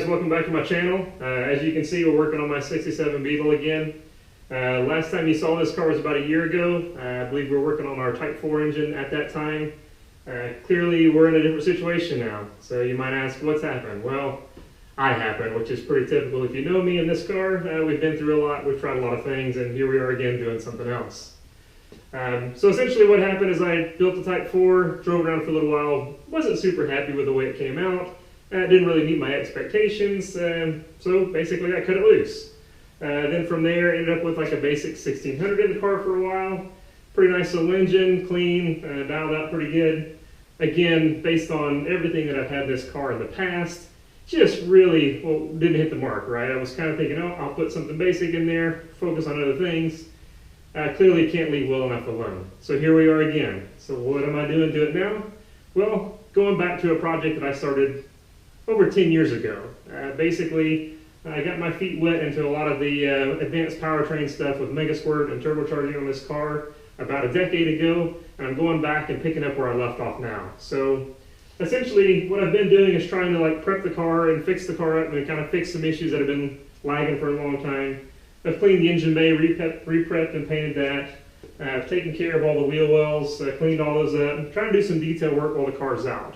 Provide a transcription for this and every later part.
welcome back to my channel. As you can see, we're working on my 67 Beetle again. Last time you saw this car was about a year ago. I believe we were working on our Type 4 engine at that time. Clearly we're in a different situation now. So you might ask, what's happened? Well, I happened, which is pretty typical. If you know me in this car, we've been through a lot, we've tried a lot of things, and here we are again doing something else. So essentially what happened is I built the Type 4, drove around for a little while, wasn't super happy with the way it came out. Didn't really meet my expectations, so basically I cut it loose. Then from there, ended up with like a basic 1600 in the car for a while. Pretty nice little engine, clean, dialed out pretty good. Again, based on everything that I've had this car in the past, just really, well, didn't hit the mark, right? I was kind of thinking, oh, I'll put something basic in there, focus on other things. Clearly can't leave well enough alone. So here we are again. So what am I doing to it now? Well, going back to a project that I started over 10 years ago. Basically, I got my feet wet into a lot of the advanced powertrain stuff with Mega Squirt and turbocharging on this car about a decade ago, and I'm going back and picking up where I left off now. So essentially what I've been doing is trying to like prep the car and fix the car up and kind of fix some issues that have been lagging for a long time. I've cleaned the engine bay, re-prepped and painted that. I've taken care of all the wheel wells, cleaned all those up. I'm trying to do some detail work while the car's out.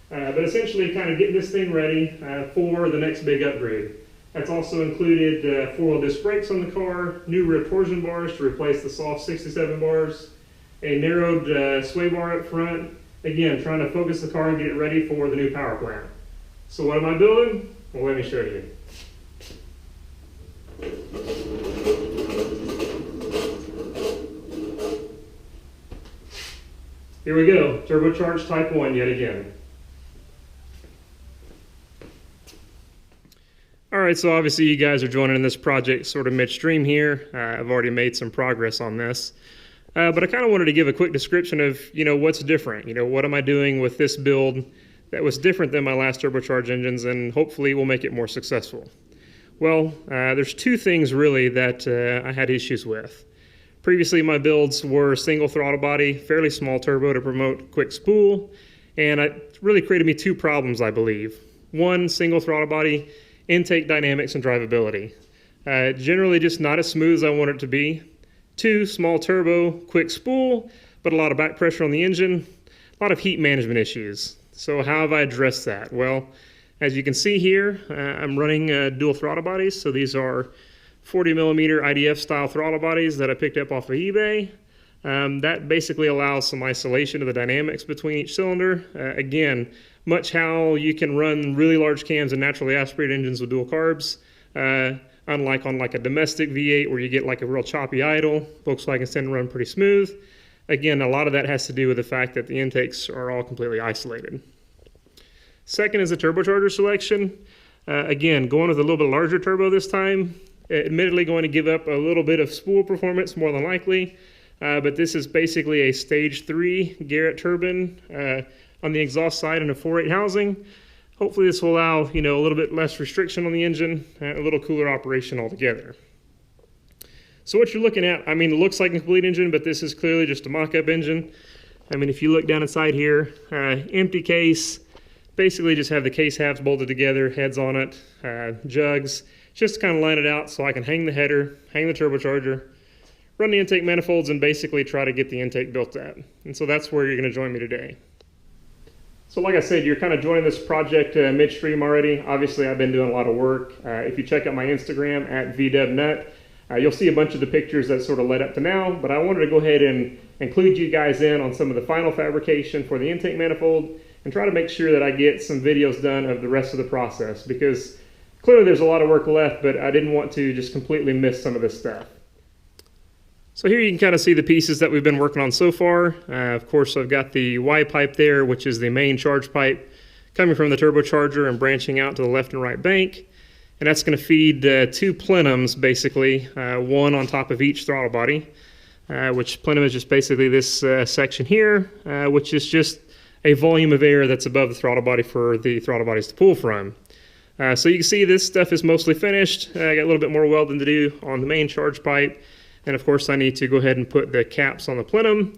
But essentially kind of getting this thing ready for the next big upgrade. That's also included four-wheel disc brakes on the car, new rear torsion bars to replace the soft 67 bars, a narrowed sway bar up front. Again, trying to focus the car and get it ready for the new power plant. So what am I building? Well, let me show you. Here we go, turbocharged Type 1 yet again. Alright, so obviously you guys are joining in this project sort of midstream here. I've already made some progress on this. But I kind of wanted to give a quick description of, what's different. What am I doing with this build that was different than my last turbocharged engines and hopefully will make it more successful. Well, there's two things really that I had issues with. Previously my builds were single throttle body, fairly small turbo to promote quick spool, and it really created me two problems, I believe. One, single throttle body, intake dynamics and drivability. Generally just not as smooth as I want it to be. Two, small turbo, quick spool, but a lot of back pressure on the engine, a lot of heat management issues. So how have I addressed that? Well, as you can see here, I'm running dual throttle bodies. So these are 40mm IDF style throttle bodies that I picked up off of eBay. That basically allows some isolation of the dynamics between each cylinder. Again, much how you can run really large cams and naturally aspirated engines with dual carbs, unlike on like a domestic V8 where you get like a real choppy idle. Volkswagens tend to run pretty smooth. Again, a lot of that has to do with the fact that the intakes are all completely isolated. Second is the turbocharger selection. Again, going with a little bit larger turbo this time, admittedly going to give up a little bit of spool performance more than likely, but this is basically a stage 3 Garrett turbine on the exhaust side and a 4.8 housing. Hopefully this will allow, a little bit less restriction on the engine, a little cooler operation altogether. So what you're looking at, it looks like a complete engine, but this is clearly just a mock-up engine. If you look down inside here, empty case, basically just have the case halves bolted together, heads on it, jugs, just to kind of line it out so I can hang the header, hang the turbocharger, run the intake manifolds, and basically try to get the intake built at. And so that's where you're going to join me today. So like I said, you're kind of joining this project midstream already. Obviously, I've been doing a lot of work. If you check out my Instagram at VDubNut, you'll see a bunch of the pictures that sort of led up to now, but I wanted to go ahead and include you guys in on some of the final fabrication for the intake manifold and try to make sure that I get some videos done of the rest of the process, because clearly there's a lot of work left, but I didn't want to just completely miss some of this stuff. So here you can kind of see the pieces that we've been working on so far. Of course, I've got the Y pipe there, which is the main charge pipe coming from the turbocharger and branching out to the left and right bank. And that's going to feed two plenums, basically, one on top of each throttle body, which plenum is just basically this section here, which is just a volume of air that's above the throttle body for the throttle bodies to pull from. So you can see this stuff is mostly finished. I got a little bit more welding to do on the main charge pipe. And of course I need to go ahead and put the caps on the plenum.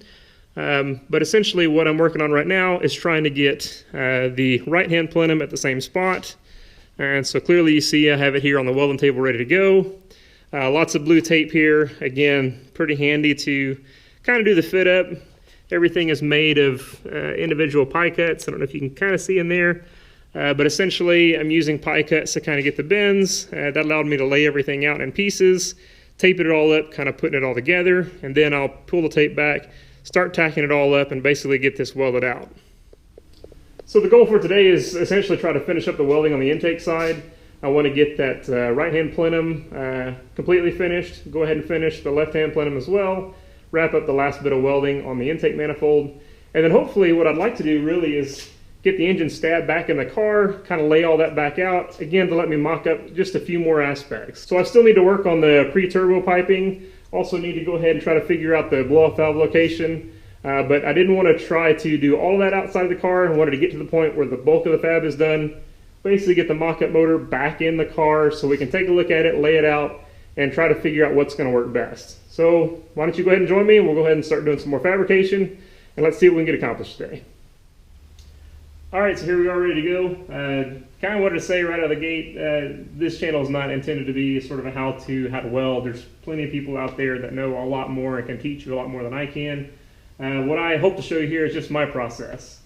But essentially what I'm working on right now is trying to get the right hand plenum at the same spot, And so clearly you see I have it here on the welding table ready to go. Lots of blue tape here. Again, pretty handy to kind of do the fit up. Everything is made of individual pie cuts. I don't know if you can kind of see in there. But essentially, I'm using pie cuts to kind of get the bends. That allowed me to lay everything out in pieces, tape it all up, kind of putting it all together, and then I'll pull the tape back, start tacking it all up, and basically get this welded out. So the goal for today is essentially try to finish up the welding on the intake side. I want to get that right-hand plenum completely finished, go ahead and finish the left-hand plenum as well, wrap up the last bit of welding on the intake manifold, and then hopefully what I'd like to do really is get the engine stab back in the car, kind of lay all that back out, again to let me mock up just a few more aspects. So I still need to work on the pre-turbo piping, also need to go ahead and try to figure out the blow-off valve location, but I didn't want to try to do all that outside of the car. I wanted to get to the point where the bulk of the fab is done, basically get the mock-up motor back in the car so we can take a look at it, lay it out, and try to figure out what's going to work best. So why don't you go ahead and join me, and we'll go ahead and start doing some more fabrication, and let's see what we can get accomplished today. All right, so here we are ready to go. Kind of wanted to say right out of the gate, this channel is not intended to be sort of a how to weld. There's plenty of people out there that know a lot more and can teach you a lot more than I can. What I hope to show you here is just my process.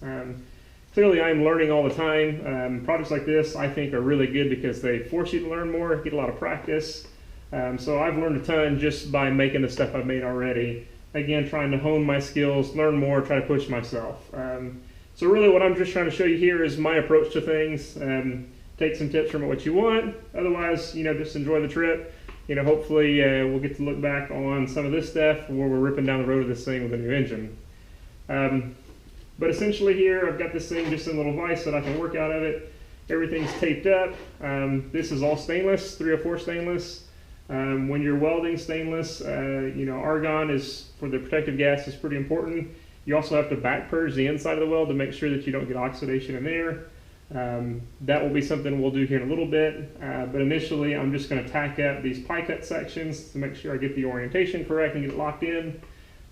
Clearly I'm learning all the time. Projects like this I think are really good because they force you to learn more, get a lot of practice. So I've learned a ton just by making the stuff I've made already. Again, trying to hone my skills, learn more, try to push myself. So really what I'm just trying to show you here is my approach to things. Take some tips from it what you want. Otherwise, just enjoy the trip. Hopefully we'll get to look back on some of this stuff where we're ripping down the road of this thing with a new engine. But essentially here I've got this thing just in a little vise that I can work out of it. Everything's taped up. This is all stainless, 304 stainless. When you're welding stainless, argon is for the protective gas is pretty important. You also have to back purge the inside of the weld to make sure that you don't get oxidation in there. That will be something we'll do here in a little bit, but initially I'm just going to tack up these pie cut sections to make sure I get the orientation correct and get it locked in.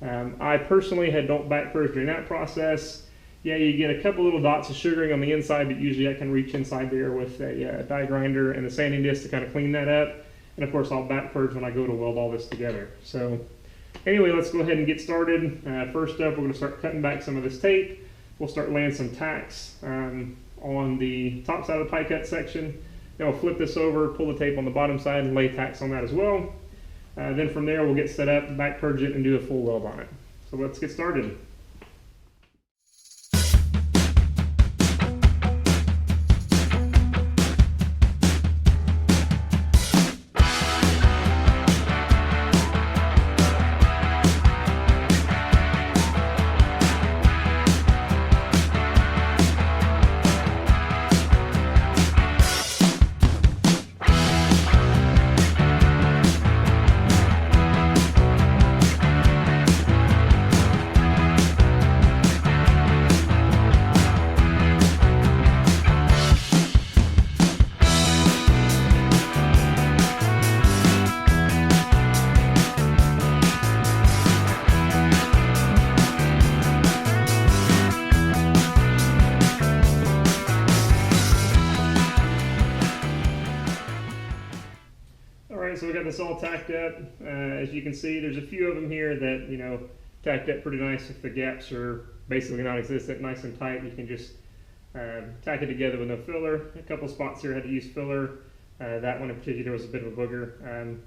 I personally don't back purge during that process. Yeah, you get a couple little dots of sugaring on the inside, but usually I can reach inside there with a die grinder and a sanding disc to kind of clean that up. And of course I'll back purge when I go to weld all this together. So anyway, let's go ahead and get started. First up, we're going to start cutting back some of this tape. We'll start laying some tacks on the top side of the pie cut section. Then we'll flip this over, pull the tape on the bottom side, and lay tacks on that as well. Then from there, we'll get set up, back purge it, and do a full weld on it. So let's get started. So we got this all tacked up. As you can see, there's a few of them here that, tacked up pretty nice. If the gaps are basically non-existent, nice and tight, you can just tack it together with no filler. A couple spots here had to use filler. That one in particular was a bit of a booger.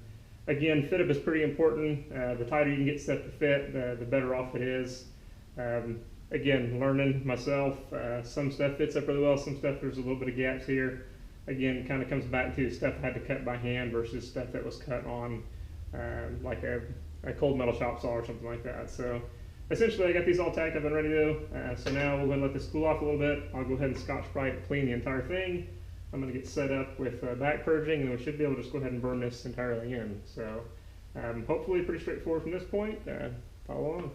Again, fit up is pretty important. The tighter you can get stuff to fit, the better off it is. Again, learning myself, some stuff fits up really well, some stuff there's a little bit of gaps here. Again, kind of comes back to stuff I had to cut by hand versus stuff that was cut on like a cold metal shop saw or something like that. So essentially I got these all tacked up and ready to go. So now we'll go and let this cool off a little bit. I'll go ahead and Scotch-Brite clean the entire thing. I'm going to get set up with back purging, and we should be able to just go ahead and burn this entirely in. So hopefully pretty straightforward from this point. Follow on.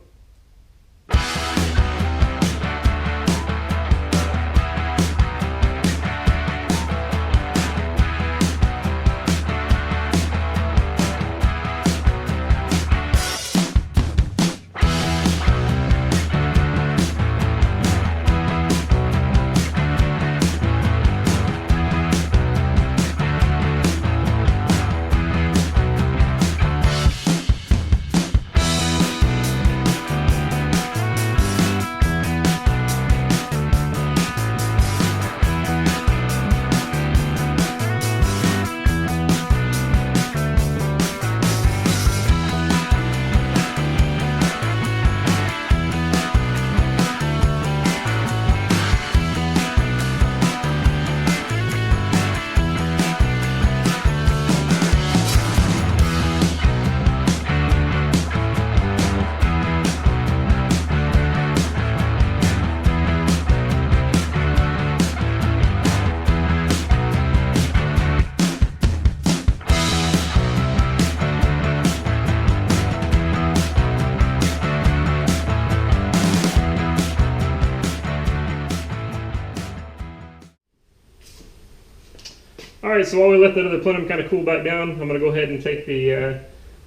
Alright, so while we let that other plenum kind of cool back down, I'm going to go ahead and take the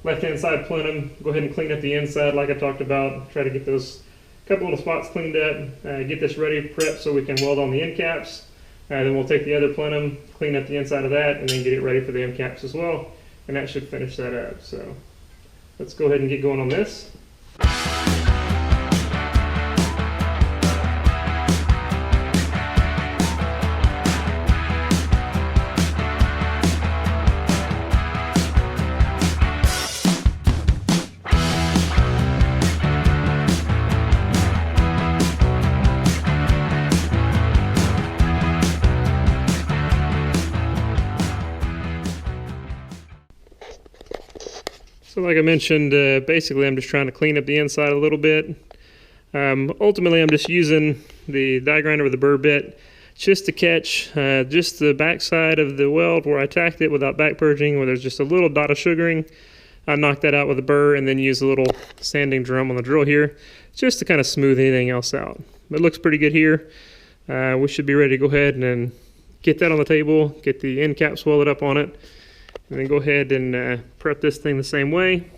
left-hand side plenum, go ahead and clean up the inside like I talked about, try to get those couple little spots cleaned up, get this ready, prepped so we can weld on the end caps. Then we'll take the other plenum, clean up the inside of that, and then get it ready for the end caps as well, and that should finish that up. So let's go ahead and get going on this. So like I mentioned, basically I'm just trying to clean up the inside a little bit. Ultimately I'm just using the die grinder with the burr bit just to catch just the back side of the weld where I tacked it without back purging, where there's just a little dot of sugaring. I knock that out with a burr and then use a little sanding drum on the drill here just to kind of smooth anything else out. But it looks pretty good here. We should be ready to go ahead and then get that on the table, get the end caps welded up on it, and then go ahead and prep this thing the same way.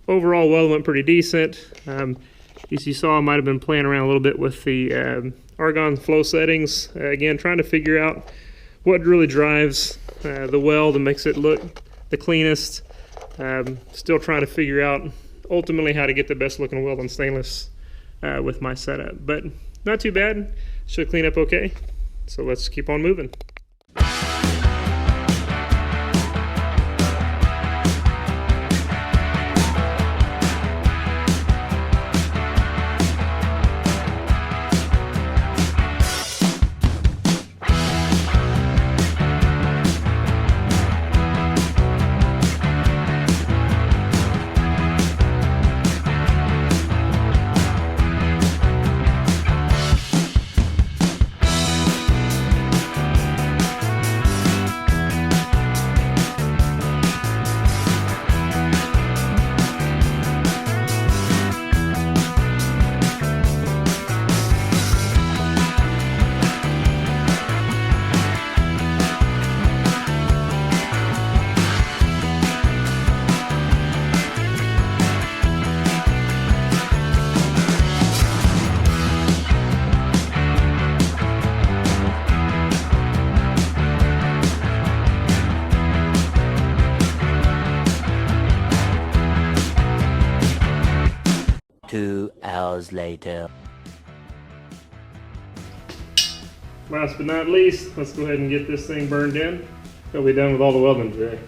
Overall, weld went pretty decent. As you saw, I might have been playing around a little bit with the argon flow settings. Again, trying to figure out what really drives the weld and makes it look the cleanest. Still trying to figure out ultimately how to get the best looking weld on stainless with my setup. But not too bad. Should clean up okay. So let's keep on moving. Later. Last but not least, let's go ahead and get this thing burned in. We'll be done with all the welding today.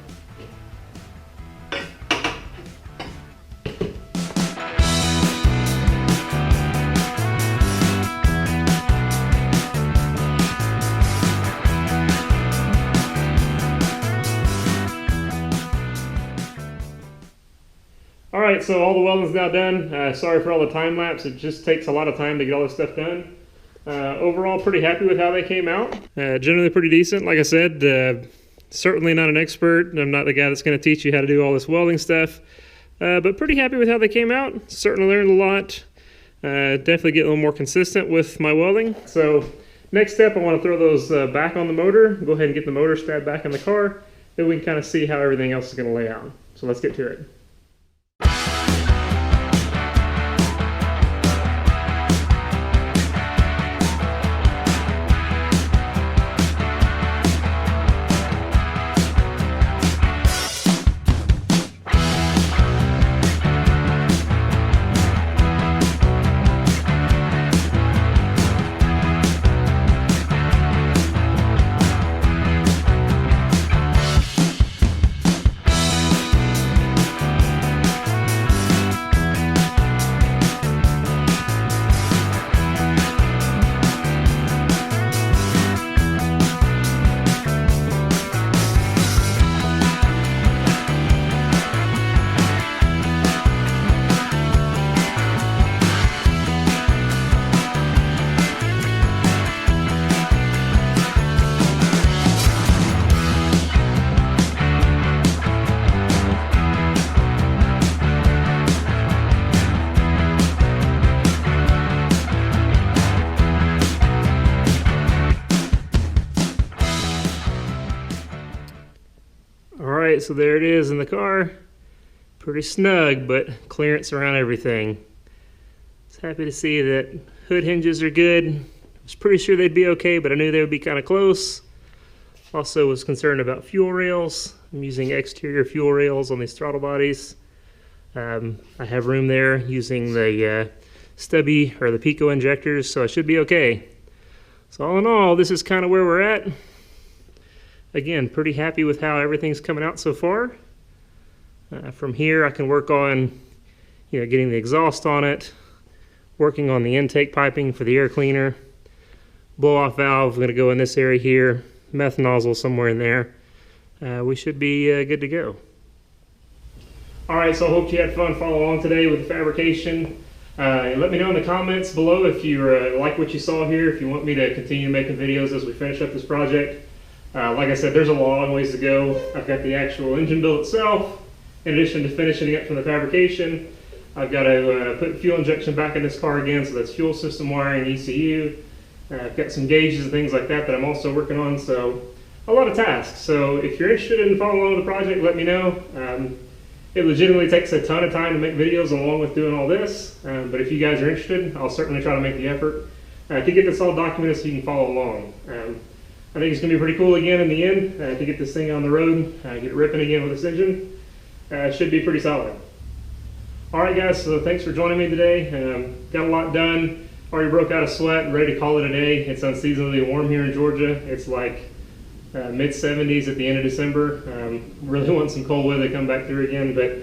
Alright, so all the welding's now done. Sorry for all the time lapse. It just takes a lot of time to get all this stuff done. Overall, pretty happy with how they came out. Generally pretty decent. Like I said, certainly not an expert. I'm not the guy that's going to teach you how to do all this welding stuff. But pretty happy with how they came out. Certainly learned a lot. Definitely get a little more consistent with my welding. So next step, I want to throw those back on the motor. Go ahead and get the motor stabbed back in the car. Then we can kind of see how everything else is going to lay out. So let's get to it. so there it is in the car. Pretty snug, but clearance around everything. Just happy to see that hood hinges are good. I was pretty sure they'd be okay, but I knew they would be kind of close. Also was concerned about fuel rails. I'm using exterior fuel rails on these throttle bodies. I have room there using the stubby or the Pico injectors, so I should be okay. So all in all, this is kind of where we're at. Again, pretty happy with how everything's coming out so far. From here, I can work on, getting the exhaust on it, working on the intake piping for the air cleaner, blow-off valve, going to go in this area here, meth nozzle somewhere in there. We should be good to go. All right, so I hope you had fun following along today with the fabrication. Let me know in the comments below if you like what you saw here, if you want me to continue making videos as we finish up this project. Like I said, there's a long ways to go. I've got the actual engine build itself. In addition to finishing it from the fabrication, I've got to put fuel injection back in this car again, so that's fuel system wiring, ECU. I've got some gauges and things like that I'm also working on, so a lot of tasks. So if you're interested in following along with the project, let me know. It legitimately takes a ton of time to make videos along with doing all this, but if you guys are interested, I'll certainly try to make the effort to get this all documented so you can follow along. I think it's going to be pretty cool again in the end to get this thing on the road, get it ripping again with this engine. Should be pretty solid. Alright guys, so thanks for joining me today. Got a lot done, already broke out a sweat, ready to call it a day. It's unseasonably warm here in Georgia. It's like mid-70s at the end of December. Really want some cold weather to come back through again, but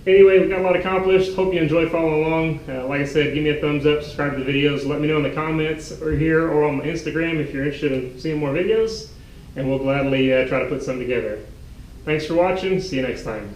anyway, we got a lot accomplished. Hope you enjoyed following along. Like I said, give me a thumbs up, subscribe to the videos, let me know in the comments or here or on my Instagram if you're interested in seeing more videos, and we'll gladly try to put some together. Thanks for watching, see you next time.